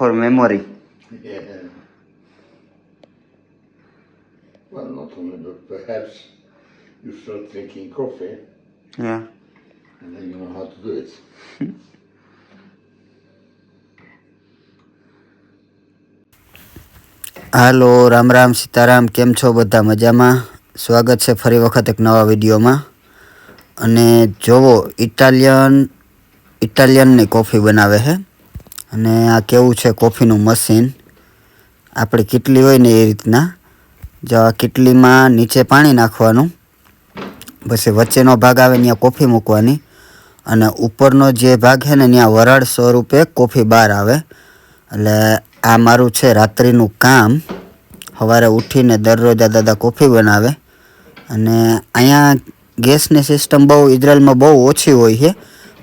for memory. Yeah. Well, not only, but perhaps you start drinking coffee Yeah. and then you know how to do it. હાલો રામ રામ સીતારામ, કેમ છો બધા? મજામાં? સ્વાગત છે ફરી વખત એક નવા વિડીયોમાં. અને જોવો, ઇટાલિયનની કોફી બનાવે છે. અને આ કેવું છે કોફીનું મશીન. આપણી કીટલી હોય ને એ રીતના. જો આ કીટલીમાં નીચે પાણી નાખવાનું, પછી વચ્ચેનો ભાગ આવે ત્યાં કોફી મૂકવાની, અને ઉપરનો જે ભાગ છે ને ત્યાં વરાળ સ્વરૂપે કોફી બહાર આવે. એટલે આ મારું છે રાત્રિનું કામ. સવારે ઉઠીને દરરોજ આ દાદા કોફી બનાવે. અને અહીંયા ગેસની સિસ્ટમ બહુ ઇઝરાયલમાં બહુ ઓછી હોય છે,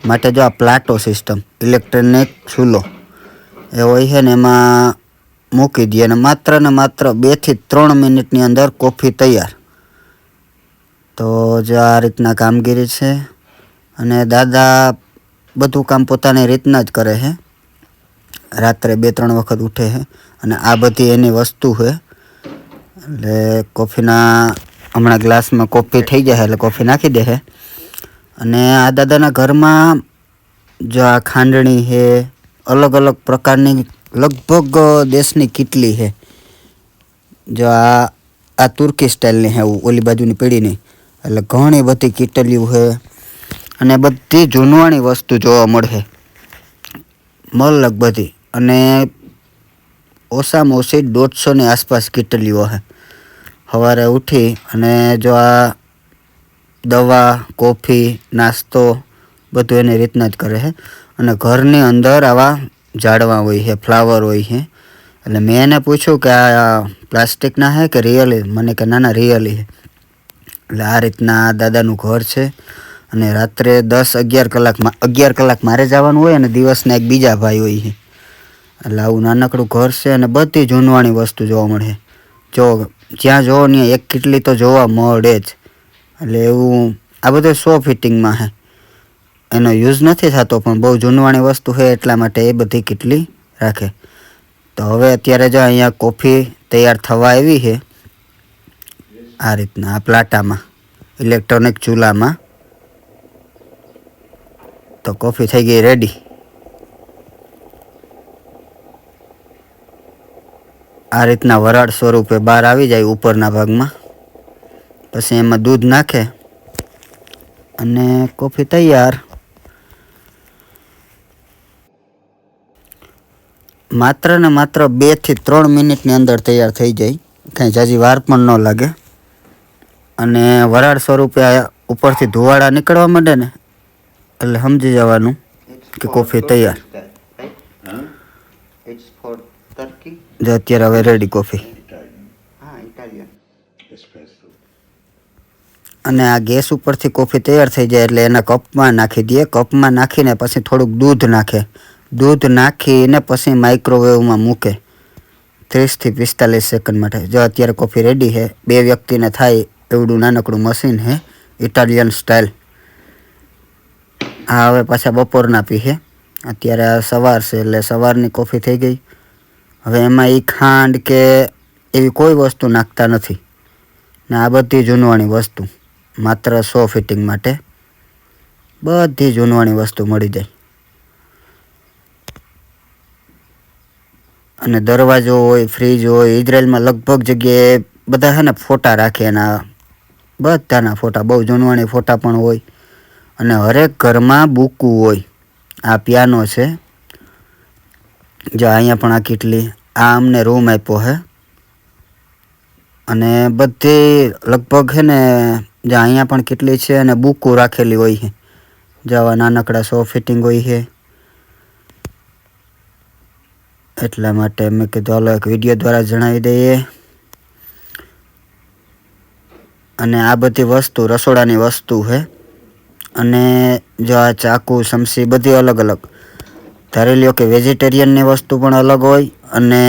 માટે જો આ પ્લાટો સિસ્ટમ ઇલેક્ટ્રોનિક ચૂલો એ હોય છે ને એમાં મૂકી દઈએ અને માત્ર ને માત્ર 2 થી 3 મિનિટની અંદર કોફી તૈયાર. તો જો આ રીતના કામગીરી છે. અને દાદા બધું કામ પોતાની રીતના જ કરે છે. રાત્રે 2-3 વખત ઉઠે છે અને આ બધી એની વસ્તુ છે. એટલે કોફીના હમણાં ગ્લાસમાં કોફી થઈ જાય એટલે કોફી નાખી દે છે. અને આ દાદાના ઘરમાં જો આ ખાંડણી છે, અલગ અલગ પ્રકારની લગભગ દેશની કીટલી છે. જો આ તુર્કી સ્ટાઇલની છે, ઓલી બાજુની પેઢીની. એટલે ઘણી બધી કીટલીઓ છે અને બધી જૂનવાણી વસ્તુ જોવા મળે, મલક બધી. અને ઓછામાં ઓછી 150ની આસપાસ કીટલીઓ છે. સવારે ઉઠી અને જો આ દવા, કોફી, નાસ્તો બધું એની રીતના જ કરે છે. અને ઘરની અંદર આવા ઝાડવા હોય છે, ફ્લાવર હોય છે. એટલે મેં એને પૂછ્યું કે આ પ્લાસ્ટિકના છે કે રિયલી? મને કે ના રિયલી છે. એટલે આ રીતના દાદાનું ઘર છે. અને રાત્રે 11 કલાક મારે જવાનું હોય અને દિવસના એક બીજા ભાઈ હોય છે. એટલે આવું નાનકડું ઘર છે અને બધી જૂનવાણી વસ્તુ જોવા મળે. જો જ્યાં જોવો ત્યાં એક કીટલી તો જોવા મળે જ. એટલે એવું આ બધું 100 ફિટિંગમાં છે. એનો યુઝ નથી થતો, પણ બહુ જૂનવાણી વસ્તુ છે એટલા માટે એ બધી કીટલી રાખે. તો હવે અત્યારે જો અહીંયા કોફી તૈયાર થવા આવી છે. આ રીતના આ પ્લાટામાં, ઇલેક્ટ્રોનિક ચૂલામાં. તો કોફી થઈ ગઈ રેડી. આ રીતના વરાળ સ્વરૂપે બહાર આવી જાય ઉપરના ભાગમાં. પછી એમાં દૂધ નાખે અને કોફી તૈયાર. માત્ર ને માત્ર 2 થી 3 મિનિટની અંદર તૈયાર થઈ જાય. કાંઈ જાજી વાર પણ ન લાગે. અને વરાળ સ્વરૂપે ઉપરથી ધુવાળા નીકળવા માંડે ને એટલે સમજી જવાનું કે કોફી તૈયાર. જો અત્યારે હવે રેડી કોફી. અને આ ગેસ ઉપરથી કોફી તૈયાર થઈ જાય એટલે એના કપમાં નાખી દઈએ. કપમાં નાખીને પછી થોડુંક દૂધ નાખે. દૂધ નાખીને પછી માઇક્રોવેવમાં મૂકે 30 થી 45 સેકન્ડ માટે. જો અત્યારે કોફી રેડી છે. 2 વ્યક્તિને થાય એવડું નાનકડું મશીન છે, ઇટાલિયન સ્ટાઇલ. આ હવે પાછા બપોરના પી છે. અત્યારે આ સવાર છે એટલે સવારની કોફી થઈ ગઈ. હવે એમાં એ ખાંડ કે એવી કોઈ વસ્તુ નાખતા નથી. ને આ બધી જૂનવાણી વસ્તુ માત્ર 100 ફિટિંગ માટે. બધી જૂનવાણી વસ્તુ મળી જાય. અને દરવાજો હોય, ફ્રીજ હોય. ઇઝરાયલમાં લગભગ જગ્યાએ બધા છે ને ફોટા રાખે એના, બધાના ફોટા, બહુ જૂનવાણી ફોટા પણ હોય. અને હરેક ઘરમાં બુકું હોય. આ પિયાનો છે. જો અહીંયા પણ આ કીટલી. આ અમને રૂમ આપ્યો છે. અને બધી લગભગ છે ને જો અહીંયા પણ કેટલી છે અને બુકું રાખેલી હોય છે. જો આવા નાનકડા 100 ફિટિંગ હોય છે. એટલા માટે મેં કીધું હાલો એક વિડીયો દ્વારા જણાવી દઈએ. અને આ બધી વસ્તુ રસોડાની વસ્તુ છે. અને જો આ ચાકુ, ચમચી બધી અલગ અલગ. ધારી લ્યો કે વેજીટેરિયનની વસ્તુ પણ અલગ હોય અને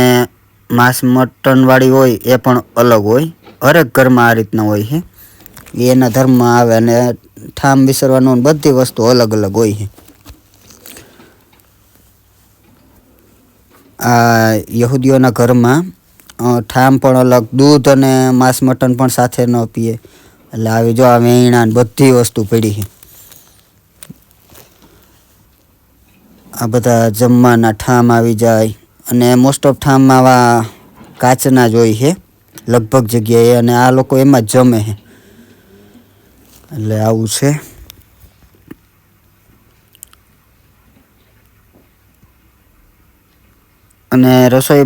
માંસ મટનવાળી હોય એ પણ અલગ હોય. હરેક ઘરમાં આ રીતના હોય છે. એ એના ધર્મમાં આવે. અને ઠામ વિસરવાનું બધી વસ્તુ અલગ અલગ હોય છે. આ યહૂદીઓના ઘરમાં ઠામ પણ અલગ, દૂધ અને માંસ મટન પણ સાથે ન પીએ. એટલે આવી જો આ વેણ્યા ને બધી વસ્તુ પડી છે. આ બધા જમવાના ઠામ આવી જાય અને મોસ્ટ ઓફ ઠામમાં આવા કાચના જ હોય છે લગભગ જગ્યાએ, અને આ લોકો એમાં જ જમે છે. એટલે આવું છે. અને રસોઈ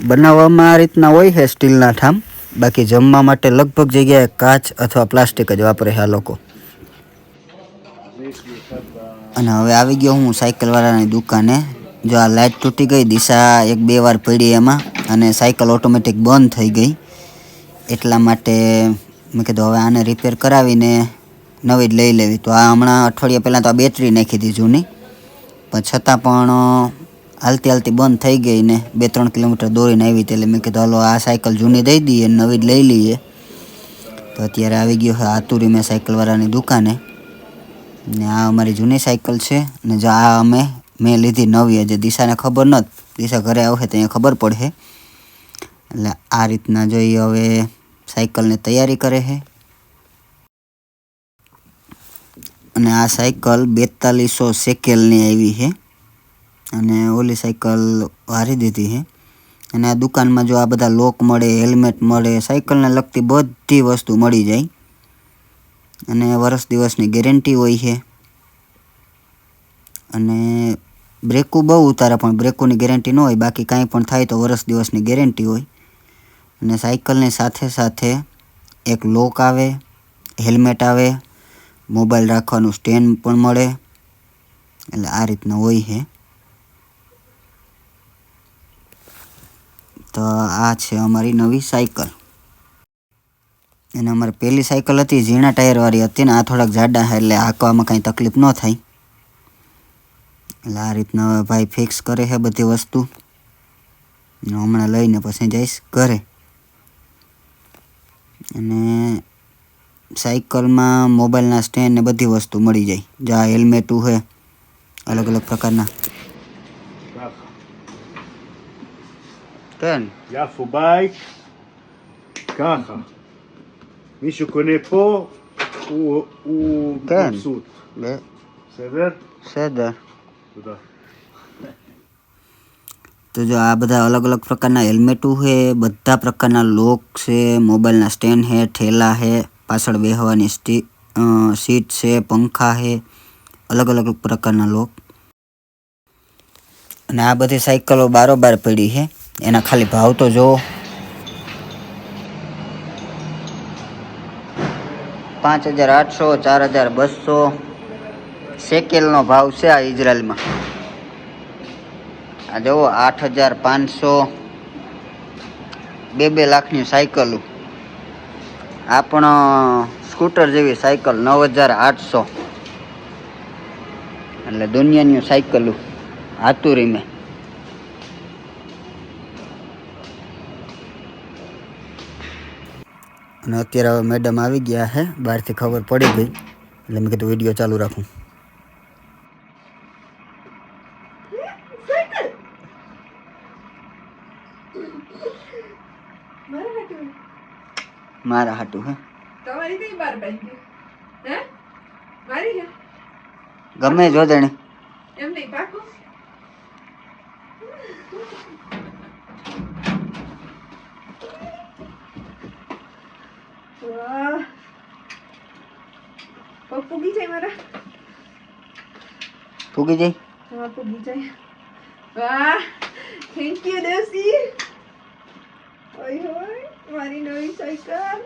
બનાવવામાં આ રીતના હોય છે સ્ટીલના ઠામ. બાકી જમવા માટે લગભગ જગ્યાએ કાચ અથવા પ્લાસ્ટિક જ વાપરે છે આ લોકો. અને હવે આવી ગયો હું સાયકલવાળાની દુકાને. જો આ લાઇટ તૂટી ગઈ, દિશા 1-2 વાર પડી એમાં, અને સાયકલ ઓટોમેટિક બંધ થઈ ગઈ. એટલા માટે મેં કીધું હવે આને રિપેર કરાવીને નવી જ લઈ લેવી. તો આ હમણાં અઠવાડિયા પહેલાં તો આ બેટરી નાખી હતી જૂની, પણ છતાં પણ હાલતી હાલતી બંધ થઈ ગઈ ને 2-3 કિલોમીટર દોડીને આવી. એટલે મેં કીધું હાલો આ સાયકલ જૂની દઈ દઈએ, નવી જ લઈ લઈએ. તો અત્યારે આવી ગયો છે આતુરી મેં સાયકલવાળાની દુકાને. ને આ અમારી જૂની સાયકલ છે, ને જો આ મેં લીધી નવી. હજી દિશાને ખબર નથી, દિશા ઘરે આવશે તો અહીંયા ખબર પડશે. એટલે આ રીતના જોઈએ હવે સાયકલની તૈયારી કરે છે. અને આ સાયકલ 4200 શેકેલની આવી છે, અને ઓલી સાયકલ વારી દીધી છે. અને આ દુકાનમાં જો આ બધા લોક મળે, હેલ્મેટ મળે, સાયકલને લગતી બધી વસ્તુ મળી જાય. અને વર્ષ દિવસની ગેરંટી હોય છે. અને બ્રેકું બહુ ઉતારે, પણ બ્રેકોની ગેરંટી ન હોય. બાકી કાંઈ પણ થાય તો વર્ષ દિવસની ગેરંટી હોય. અને સાયકલની સાથે સાથે એક લોક આવે, હેલ્મેટ આવે, મોબાઈલ રાખવાનું સ્ટેન્ડ પણ મળે. એટલે આ રીતના હોય છે. તો આ છે અમારી નવી સાયકલ. અને અમારી પહેલી સાયકલ હતી ઝીણા ટાયરવાળી હતી ને આ થોડાક જાડા છે, એટલે હાંકવામાં કાંઈ તકલીફ ન થાય. એટલે આ રીતના હવે ભાઈ ફિક્સ કરે છે બધી વસ્તુ. હમણાં લઈને પછી જઈશ ઘરે. અને સાયકલમાં મોબાઈલના સ્ટેન્ડ ને બધી વસ્તુ મળી જાય. જો આ હેલ્મેટું છે અલગ અલગ પ્રકારના. כן. יפו בית, ככה. מישהו קונה פה, הוא כן. מבסוט. בסדר? בסדר. תודה. તો જો આ બધા અલગ અલગ પ્રકારના હેલ્મેટું છે, બધા પ્રકારના લોક છે, મોબાઈલના સ્ટેન્ડ છે, ઠેલા છે, પાછળ બેસવાની સીટ છે, પંખા છે, અલગ અલગ પ્રકારના લોક. અને આ બધી સાયકલો બારોબાર પડી છે. એના ખાલી ભાવ તો જો 5800, 4200 શેકેલનો ભાવ છે આ ઇઝરાયલમાં. આ જુઓ 8500, 2 લાખની સાયકલો. આ પણ સ્કૂટર જેવી સાયકલ 9800. એટલે દુનિયાની સાયકલો આતુરી મેં. અને અત્યારે હવે મેડમ આવી ગયા છે, બહારથી ખબર પડી ગઈ. એટલે મેં કીધું વિડીયો ચાલુ રાખું. મારા હાટું હે તમારી કઈ બાર બાંધી હે મારી હે ગમે જોડણી એમ નહીં પાકું વાહ પગ પૂગી જાય મારા ફૂગી જાય. હા પૂગી જાય. વાહ થેન્ક યુ દેવસી. ઓય હોય મારી નવી સાયકલ.